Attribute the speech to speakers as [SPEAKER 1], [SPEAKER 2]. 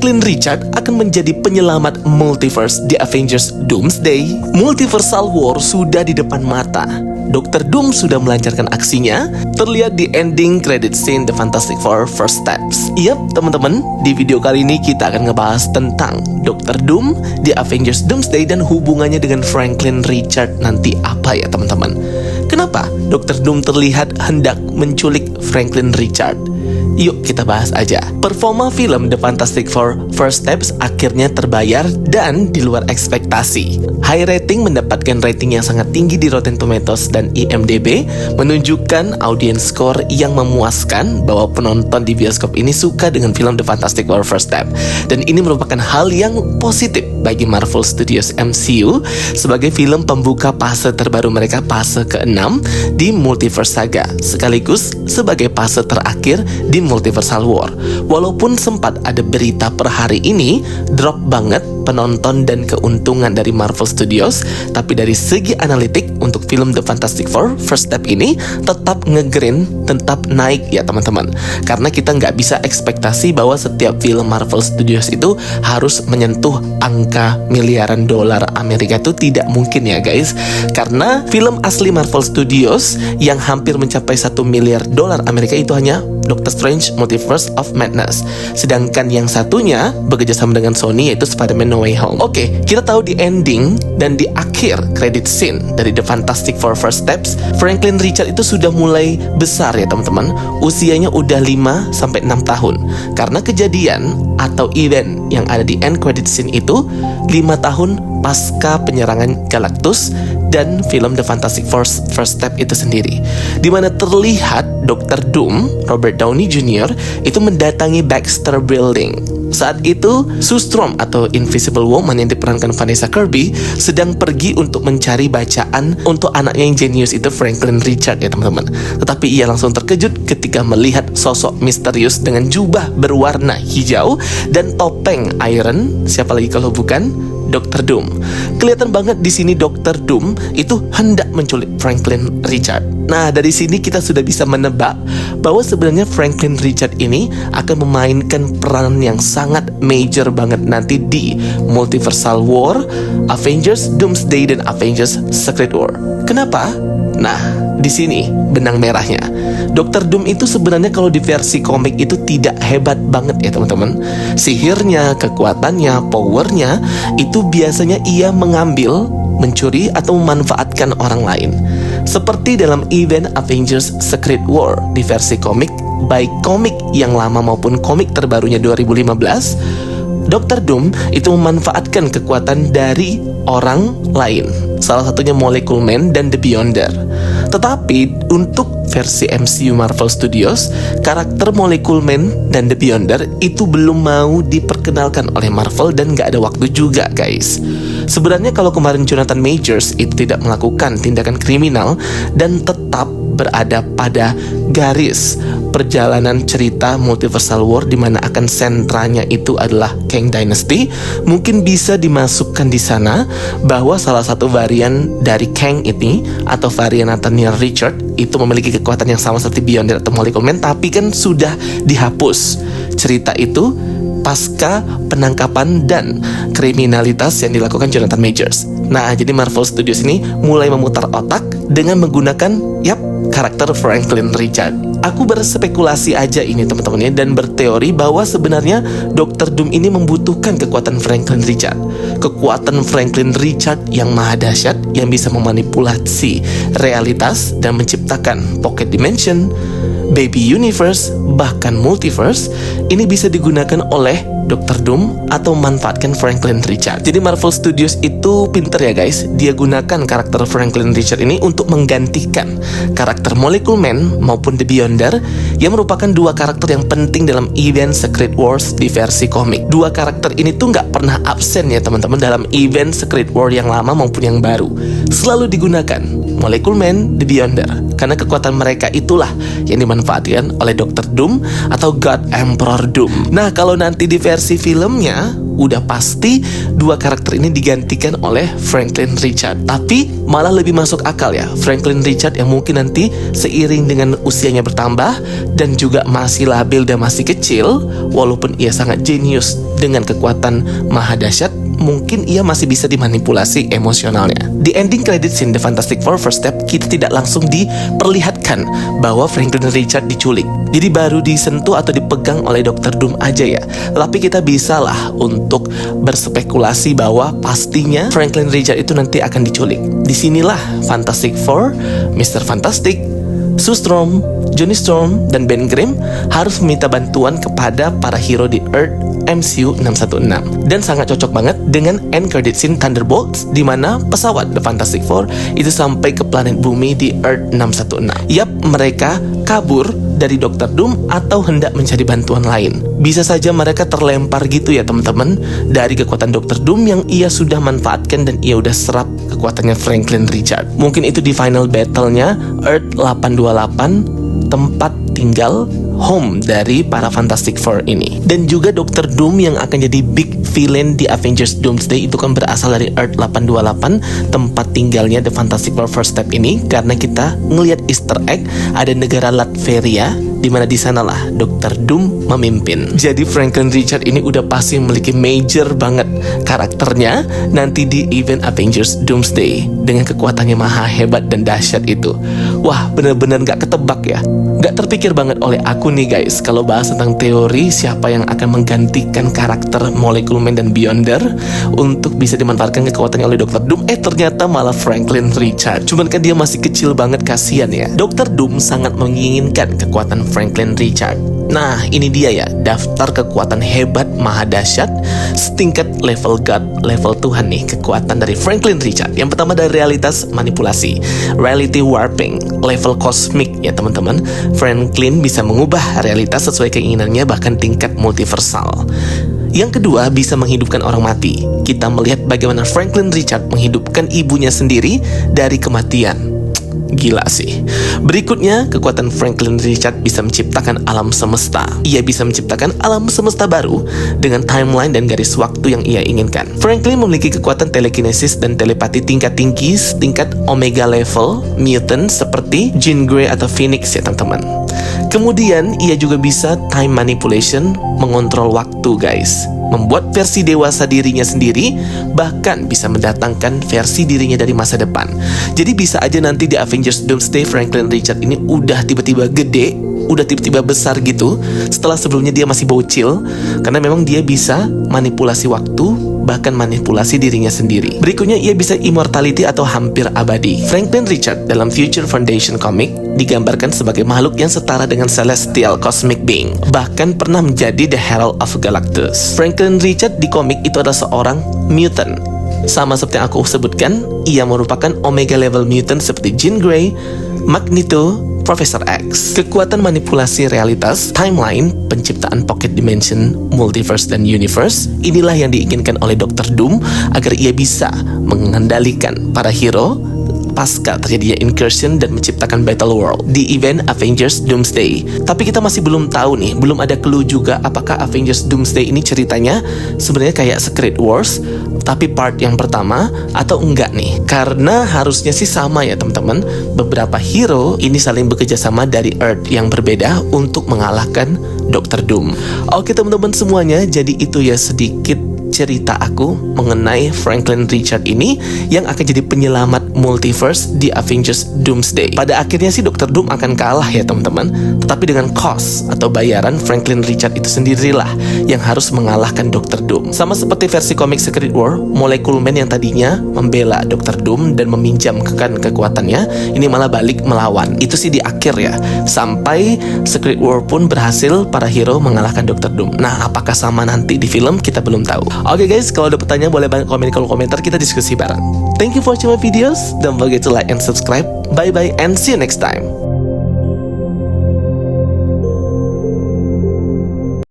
[SPEAKER 1] Franklin Richards akan menjadi penyelamat multiverse di Avengers Doomsday. Multiversal War sudah di depan mata. Dr. Doom sudah melancarkan aksinya, terlihat di ending credit scene The Fantastic Four First Steps. Yap, teman-teman, di video kali ini kita akan ngebahas tentang Dr. Doom di Avengers Doomsday dan hubungannya dengan Franklin Richards nanti apa ya, teman-teman. Kenapa Dr. Doom terlihat hendak menculik Franklin Richards? Yuk kita bahas aja. Performa film The Fantastic Four First Steps akhirnya terbayar dan di luar ekspektasi. High rating mendapatkan rating yang sangat tinggi di Rotten Tomatoes dan IMDb, menunjukkan audience score yang memuaskan bahwa penonton di bioskop ini suka dengan film The Fantastic Four First Step. Dan ini merupakan hal yang positif bagi Marvel Studios MCU sebagai film pembuka fase terbaru mereka, fase ke-6 di Multiverse Saga, sekaligus sebagai fase terakhir di Multiversal War. Walaupun sempat ada berita per hari ini drop banget penonton dan keuntungan dari Marvel Studios, tapi dari segi analitik untuk film The Fantastic Four First Step ini tetap nge-green, tetap naik ya teman-teman. Karena kita nggak bisa ekspektasi bahwa setiap film Marvel Studios itu harus menyentuh angka miliaran dolar Amerika, itu tidak mungkin ya guys. Karena film asli Marvel Studios yang hampir mencapai 1 miliar dolar Amerika itu hanya Doctor Strange Multiverse of Madness. Sedangkan yang satunya bekerjasama dengan Sony, yaitu Spider-Man No Way Home. Oke, kita tahu di ending dan di akhir credit scene dari The Fantastic Four First Steps, Franklin Richards itu sudah mulai besar ya teman-teman. Usianya udah 5-6 tahun. Karena kejadian atau event yang ada di end credit scene itu 5 tahun pasca penyerangan Galactus dan film The Fantastic Four First Step itu sendiri, di mana terlihat Dr. Doom, Robert Downey Jr. itu mendatangi Baxter Building. Saat itu, Sue Storm atau Invisible Woman yang diperankan Vanessa Kirby sedang pergi untuk mencari bacaan untuk anaknya yang jenius itu, Franklin Richards ya teman-teman. Tetapi ia langsung terkejut ketika melihat sosok misterius dengan jubah berwarna hijau dan topeng iron. Siapa lagi kalau bukan Dr. Doom. Kelihatan banget di sini Dr. Doom itu hendak menculik Franklin Richards. Nah, dari sini kita sudah bisa menebak bahwa sebenarnya Franklin Richards ini akan memainkan peran yang sangat major banget nanti di Multiversal War, Avengers Doomsday dan Avengers Secret War. Kenapa? Nah, di sini benang merahnya. Dr. Doom itu sebenarnya kalau di versi komik itu tidak hebat banget ya teman-teman. Sihirnya, kekuatannya, powernya itu biasanya ia mengambil, mencuri atau memanfaatkan orang lain. Seperti dalam event Avengers Secret War di versi komik, baik komik yang lama maupun komik terbarunya 2015, Dr. Doom itu memanfaatkan kekuatan dari orang lain. Salah satunya Molecule Man dan The Beyonder. Tetapi untuk versi MCU Marvel Studios, karakter Molecule Man dan The Beyonder itu belum mau diperkenalkan oleh Marvel dan gak ada waktu juga guys. Sebenarnya kalau kemarin Jonathan Majors itu tidak melakukan tindakan kriminal dan tetap berada pada garis perjalanan cerita Multiversal War di mana akan sentranya itu adalah Kang Dynasty, mungkin bisa dimasukkan di sana bahwa salah satu varian dari Kang ini atau varian Nathaniel Richard itu memiliki kekuatan yang sama seperti Beyonder atau Molecule Man, tapi kan sudah dihapus cerita itu pasca penangkapan dan kriminalitas yang dilakukan Jonathan Majors. Nah, jadi Marvel Studios ini mulai memutar otak dengan menggunakan karakter Franklin Richards. Aku berspekulasi aja ini teman-teman ya, dan berteori bahwa sebenarnya Dr. Doom ini membutuhkan kekuatan Franklin Richards. Kekuatan Franklin Richards yang maha dahsyat yang bisa memanipulasi realitas dan menciptakan pocket dimension, baby universe, bahkan multiverse. Ini bisa digunakan oleh Dr. Doom atau memanfaatkan Franklin Richards. Jadi Marvel Studios itu pinter ya guys. Dia gunakan karakter Franklin Richards ini untuk menggantikan karakter Molecule Man maupun The Beyonder yang merupakan dua karakter yang penting dalam event Secret Wars di versi komik. Dua karakter ini tuh nggak pernah absen ya teman-teman dalam event Secret War yang lama maupun yang baru. Selalu digunakan Molecule Man, The Beyonder, karena kekuatan mereka itulah yang dimanfaatkan oleh Dr. Doom atau God Emperor Doom. Nah, kalau nanti di versi filmnya udah pasti dua karakter ini digantikan oleh Franklin Richard. Tapi malah lebih masuk akal ya, Franklin Richard yang mungkin nanti seiring dengan usianya bertambah dan juga masih labil dan masih kecil, walaupun ia sangat jenius dengan kekuatan maha dahsyat, mungkin ia masih bisa dimanipulasi emosionalnya. Di ending credit scene The Fantastic Four First Step, kita tidak langsung diperlihatkan bahwa Franklin Richard diculik. Jadi baru disentuh atau dipegang oleh Dr. Doom aja ya. Tapi kita bisa lah untuk berspekulasi bahwa pastinya Franklin Richard itu nanti akan diculik. Disinilah Fantastic Four, Mr. Fantastic, Sue Storm, Johnny Storm, dan Ben Grimm harus meminta bantuan kepada para hero di Earth MCU 616. Dan sangat cocok banget dengan end credit scene Thunderbolts, di mana pesawat The Fantastic Four itu sampai ke planet bumi di Earth 616. Yap, mereka kabur dari Dr. Doom atau hendak mencari bantuan lain. Bisa saja mereka terlempar gitu ya teman-teman, dari kekuatan Dr. Doom yang ia sudah manfaatkan dan ia udah serap kekuatannya Franklin Richard. Mungkin itu di final battle-nya Earth 828, tempat tinggal home dari para Fantastic Four ini. Dan juga Dr. Doom yang akan jadi big villain di Avengers Doomsday itu kan berasal dari Earth 828, tempat tinggalnya The Fantastic Four First Step ini, karena kita ngelihat Easter egg ada negara Latveria, di mana di sanalah Dr. Doom memimpin. Jadi Franklin Richard ini udah pasti memiliki major banget karakternya nanti di event Avengers Doomsday dengan kekuatannya maha hebat dan dahsyat itu. Wah, bener-bener gak ketebak ya. Gak terpikir banget oleh aku nih guys kalau bahas tentang teori siapa yang akan menggantikan karakter Molecule Man dan Beyonder untuk bisa dimanfaatkan kekuatannya oleh Dr. Doom. Ternyata malah Franklin Richard. Cuman kan dia masih kecil banget, kasihan ya. Dr. Doom sangat menginginkan kekuatan Franklin Richard. Nah, ini dia ya, daftar kekuatan hebat maha dahsyat setingkat level God, level Tuhan nih, kekuatan dari Franklin Richard. Yang pertama dari realitas manipulasi, reality warping, level kosmik ya teman-teman. Franklin bisa mengubah realitas sesuai keinginannya, bahkan tingkat multiversal. Yang kedua, bisa menghidupkan orang mati. Kita melihat bagaimana Franklin Richard menghidupkan ibunya sendiri dari kematian. Gila sih. Berikutnya, kekuatan Franklin Richard bisa menciptakan alam semesta. Ia bisa menciptakan alam semesta baru dengan timeline dan garis waktu yang ia inginkan. Franklin memiliki kekuatan telekinesis dan telepati tingkat tinggi, tingkat omega level mutant seperti Jean Grey atau Phoenix ya teman-teman. Kemudian, ia juga bisa time manipulation, mengontrol waktu guys, membuat versi dewasa dirinya sendiri, bahkan bisa mendatangkan versi dirinya dari masa depan. Jadi bisa aja nanti di Avengers Doomsday Franklin Richard ini udah tiba-tiba gede, udah tiba-tiba besar gitu, setelah sebelumnya dia masih bocil, karena memang dia bisa manipulasi waktu, bahkan manipulasi dirinya sendiri. Berikutnya, ia bisa immortality atau hampir abadi. Franklin Richard dalam Future Foundation comic digambarkan sebagai makhluk yang setara dengan celestial cosmic being, bahkan pernah menjadi the Herald of Galactus. Franklin Richard di komik itu adalah seorang mutant. Sama seperti yang aku sebutkan, ia merupakan omega level mutant seperti Jean Grey, Magneto, Professor X. Kekuatan manipulasi realitas, timeline, penciptaan pocket dimension, multiverse dan universe, inilah yang diinginkan oleh Dr. Doom agar ia bisa mengendalikan para hero pasca terjadinya incursion dan menciptakan battle world di event Avengers Doomsday. Tapi kita masih belum tahu nih, belum ada clue juga apakah Avengers Doomsday ini ceritanya sebenarnya kayak Secret Wars tapi part yang pertama atau enggak nih. Karena harusnya sih sama ya teman-teman. Beberapa hero ini saling bekerja sama dari Earth yang berbeda untuk mengalahkan Dr. Doom. Oke teman-teman semuanya, jadi itu ya sedikit cerita aku mengenai Franklin Richard ini yang akan jadi penyelamat multiverse di Avengers Doomsday. Pada akhirnya sih Dr. Doom akan kalah ya teman-teman, tetapi dengan cost atau bayaran Franklin Richard itu sendirilah yang harus mengalahkan Dr. Doom. Sama seperti versi komik Secret War, Molecule Man yang tadinya membela Dr. Doom dan meminjam kekuatannya, ini malah balik melawan. Itu sih di akhir ya, sampai Secret War pun berhasil para hero mengalahkan Dr. Doom. Nah, apakah sama nanti di film, kita belum tahu. Oke guys, kalau ada pertanyaan boleh banget komen di kolom komentar, kita diskusi bareng. Thank you for watching my videos. Don't forget to like and subscribe. Bye bye and see you next time.